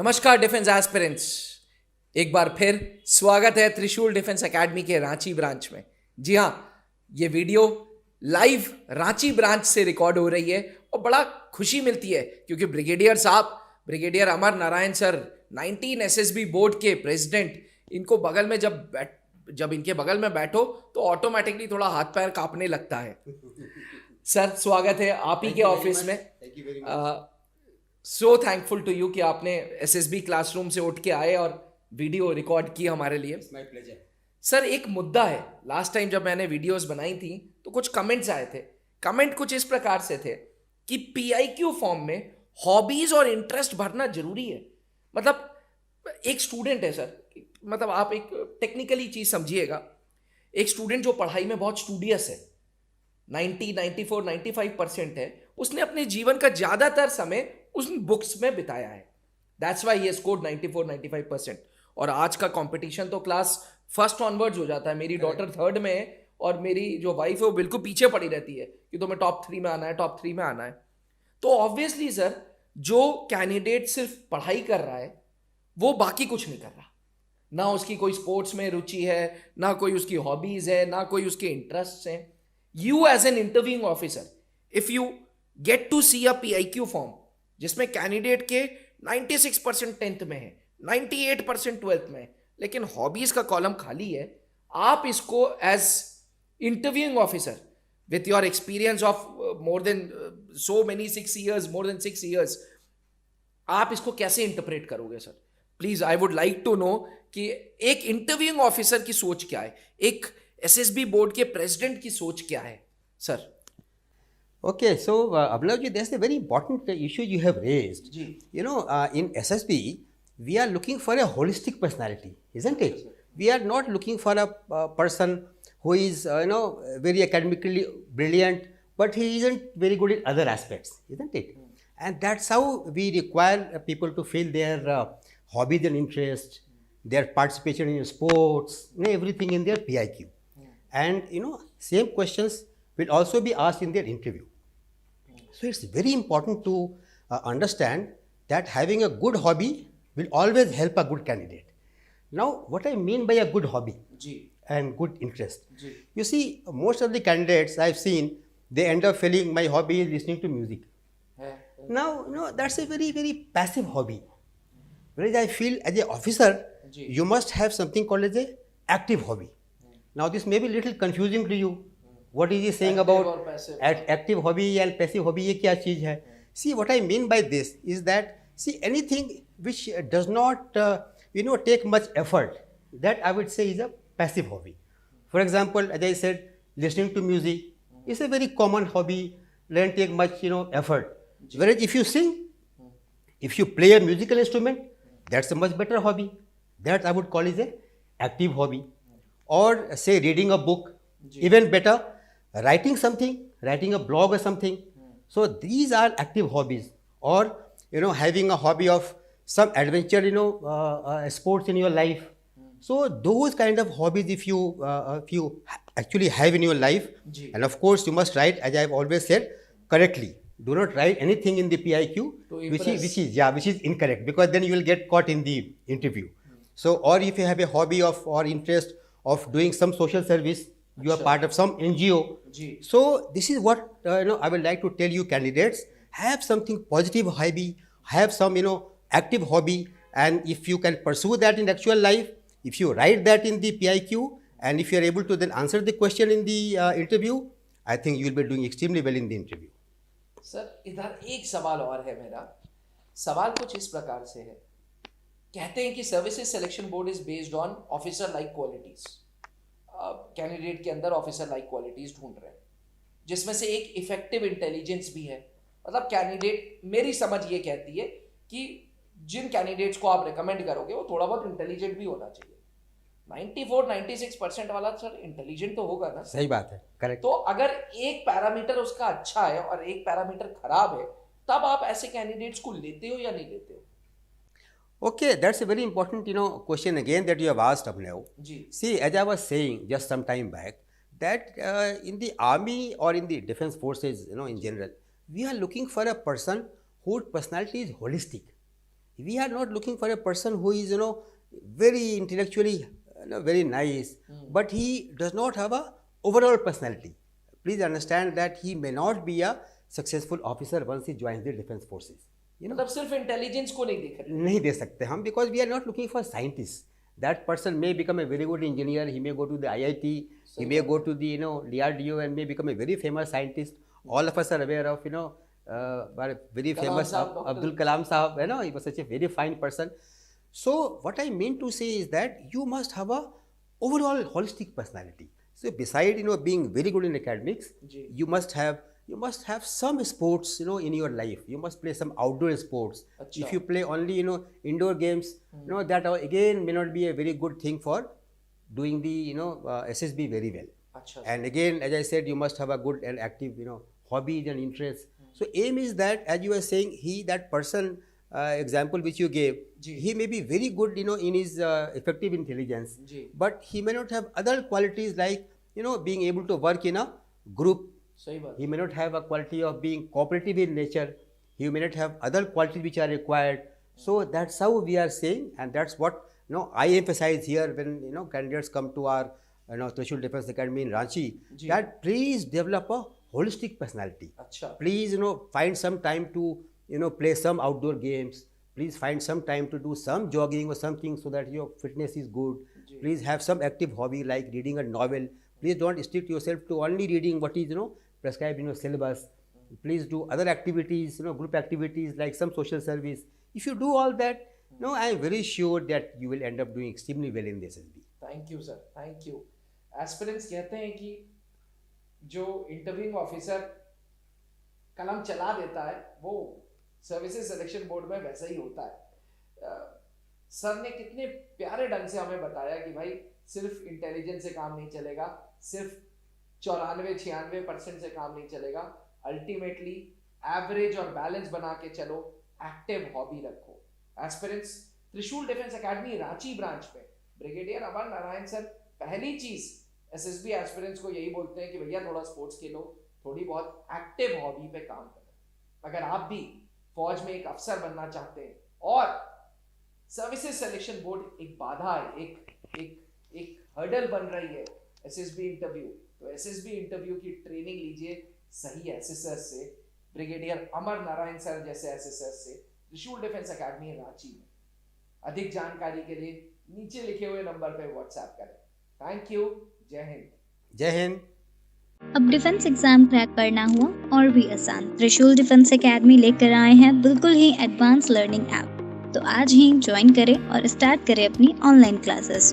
नमस्कार defence aspirants, एक बार फिर स्वागत है त्रिशूल डिफेंस एकेडमी के रांची ब्रांच में। जी हाँ, ये वीडियो लाइव रांची ब्रांच से रिकॉर्ड हो रही है और बड़ा खुशी मिलती है क्योंकि ब्रिगेडियर अमर नारायण सर 19 एसएसबी बोर्ड के प्रेसिडेंट, इनको बगल में जब इनके बगल में बैठो तो ऑटोमेटिकली थोड़ा हाथ पैर कांपने लगता है। सर स्वागत है आप ही के ऑफिस में। Thank you very much. So thankful to you कि आपने एसएसबी क्लासरूम से उठ के आए और वीडियो रिकॉर्ड की हमारे लिए। My pleasure. सर एक मुद्दा है, लास्ट टाइम जब मैंने वीडियोस बनाई थी तो कुछ कमेंट्स आए थे। कमेंट कुछ इस प्रकार से थे कि पीआईक्यू फॉर्म में हॉबीज और इंटरेस्ट भरना जरूरी है। मतलब एक स्टूडेंट है सर, मतलब आप एक टेक्निकली चीज समझिएगा, एक स्टूडेंट जो पढ़ाई में बहुत स्टूडियस है, 90, 94, 95% है, उसने अपने जीवन का ज्यादातर समय उस बुक्स में बिताया है। That's why he scored 94, 95%। और आज का कंपटीशन तो क्लास फर्स्ट ऑनवर्ड्स हो जाता है। मेरी डॉटर थर्ड में है और मेरी जो वाइफ है वो बिल्कुल पीछे पड़ी रहती है कि तुम्हें टॉप 3 में आना है, टॉप 3 में आना है। तो ऑब्वियसली सर, जो कैंडिडेट सिर्फ पढ़ाई कर रहा है वो बाकी कुछ नहीं कर रहा। ना उसकी कोई स्पोर्ट्स में रुचि है, ना कोई उसकी हॉबीज है, ना कोई उसके इंटरेस्ट हैं। You as an interviewing officer, if you get to see a PIQ form जिसमें कैंडिडेट के 96% 10th में है, 98% 12th में है, लेकिन हॉबीज का कॉलम खाली है, आप इसको as interviewing officer with your experience of more than so many 6 years, more than 6 years, आप इसको कैसे इंटरप्रेट करोगे sir? Please, I would like to know कि एक इंटरव्यूइंग ऑफिसर की सोच क्या है, एक एसएसबी बोर्ड के प्रेसिडेंट की सोच क्या है sir? Okay, so Abhinav ji, that's a very important issue you have raised. जी। You know, in SSB, we are looking for a holistic personality, isn't it? We are not looking for a person who is, very academically brilliant, but he isn't very good in other aspects, isn't it? And that's how we require people to fill their hobbies and interests, their participation in sports, everything in their PIQ. And, same questions will also be asked in their interview. So it's very important to understand that having a good hobby will always help a good candidate. Now, what I mean by a good hobby जी and good interest, जी you see, most of the candidates I've seen, they end up feeling my hobby is listening to music. है। Now, that's a very, very passive hobby. Whereas I feel as an officer, जी। you must have something called as a active hobby. Now, this may be a little confusing to you. What is he saying Active about और passive। active hobby and passive hobby? ये क्या चीज है? See, what I mean by this is that, see, anything which does not, take much effort, that I would say is a passive hobby. For example, as I said, listening to music is a very common hobby, doesn't take much, effort. Whereas if you sing, if you play a musical instrument, that's a much better hobby. That I would call is a active hobby. Or say reading a book, even better, writing something, writing a blog or something. So these are active hobbies. Or, having a hobby of some adventure, sports in your life. So those kind of hobbies, if you actually have in your life, जी। and of course you must write, as I've always said, correctly. Do not write anything in the PIQ To which impress. which is incorrect, because then you will get caught in the interview. So, or if you have a hobby of or interest of doing some social service, you are अच्छा। part of some NGO. जी। So this is what I would like to tell you candidates: have something positive hobby, have some active hobby, and if you can pursue that in actual life, if you write that in the PIQ, and if you are able to then answer the question in the interview, I think you will be doing extremely well in the interview. Sir इधर एक सवाल और है मेरा। सवाल कुछ इस प्रकार से है, कहते हैं कि services selection board is based on officer like qualities. Candidate के अंदर ऑफिसर लाइक क्वालिटीज ढूंढ रहे हैं, जिसमें से एक इफेक्टिव इंटेलिजेंस भी है। मतलब कैंडिडेट, मेरी समझ ये कहती है कि जिन कैंडिडेट्स को आप रिकमेंड करोगे वो थोड़ा बहुत इंटेलिजेंट भी होना चाहिए। 94, 96% वाला सर इंटेलिजेंट तो होगा ना? सही बात है, करेक्ट। तो अगर एक पैरामीटर उसका अच्छा है और एक पैरामीटर खराब है, तब आप ऐसे कैंडिडेट्स को लेते हो या नहीं लेते हो? Okay, that's a very important, question again that you have asked, Abhinav. Ji See, as I was saying just some time back, that in the army or in the defense forces, in general, we are looking for a person whose personality is holistic. We are not looking for a person who is, very intellectually, very nice, but he does not have a overall personality. Please understand that he may not be a successful officer once he joins the defense forces. मतलब सिर्फ intelligence को नहीं देख रहे। नहीं दे सकते हम, because we are not looking for scientists. That person may become a very good engineer, he may go to the IIT, he may go to the DRDO and may become a very famous scientist. All of us are aware of very famous Sahab, Abdul Kalam Sahab. He was such a very fine person. So what I mean to say is that you must have a overall holistic personality. So beside being very good in academics, ji. you must have some sports in your life. You must play some outdoor sports. अच्छा। If you play only indoor games, that again may not be a very good thing for doing the SSB very well. अच्छा। And again, as I said, you must have a good and active hobbies and interests. So aim is that, as you were saying, that person example which you gave, ji. he may be very good in his effective intelligence, ji. but he may not have other qualities like being able to work in a group. सही बात। He may not have a quality of being cooperative in nature. He may not have other qualities which are required. So that's how we are saying, and that's what I emphasize here when candidates come to our Trishul Defence Academy in Ranchi, जी। that please develop a holistic personality. अच्छा। Please find some time to play some outdoor games. Please find some time to do some jogging or something so that your fitness is good. जी। Please have some active hobby like reading a novel. Please don't restrict yourself to only reading what is prescribed in your syllabus. Please do other activities, group activities like some social service. If you do all that, I am very sure that you will end up doing extremely well in the SSB. Thank you sir, thank you. Aspirants कहते हैं कि जो interviewing officer कलम चला देता है वो services selection board में वैसा ही होता है। सर ने कितने प्यारे ढंग से हमें बताया कि भाई सिर्फ इंटेलिजेंस से काम नहीं चलेगा, सिर्फ 94-96% से काम नहीं चलेगा, अल्टीमेटली एवरेज और बैलेंस बना के चलो, एक्टिव हॉबी रखो। एस्पिरेंट्स, त्रिशूल डिफेंस एकेडमी रांची ब्रांच में ब्रिगेडियर अमर नारायण सर पहली चीज एसएसबी एस्पिरेंट्स को यही बोलते हैं कि भैया थोड़ा स्पोर्ट्स खेलो, थोड़ी बहुत एक्टिव हॉबी पे काम करो। अगर आप भी फौज में एक अफसर बनना चाहते हैं और सर्विसेज सिलेक्शन बोर्ड एक बाधा है, एक हर्डल बन रही है एसएसबी इंटरव्यू, तो एसएसबी इंटरव्यू की ट्रेनिंग लीजिए सही एसएसएस से, ब्रिगेडियर अमर नारायण सर जैसे एसएसएस से, त्रिशूल डिफेंस एकेडमी रांची में। अधिक जानकारी के लिए नीचे लिखे हुए नंबर पर व्हाट्सएप करें। Thank you. जय हिंद। जय हिंद। अब डिफेंस एग्जाम क्रैक करना हुआ और भी आसान, त्रिशूल डिफेंस एकेडमी लेकर आए हैं बिल्कुल ही एडवांस लर्निंग ऐप। तो आज ही ज्वाइन करें और स्टार्ट करें अपनी ऑनलाइन क्लासेस।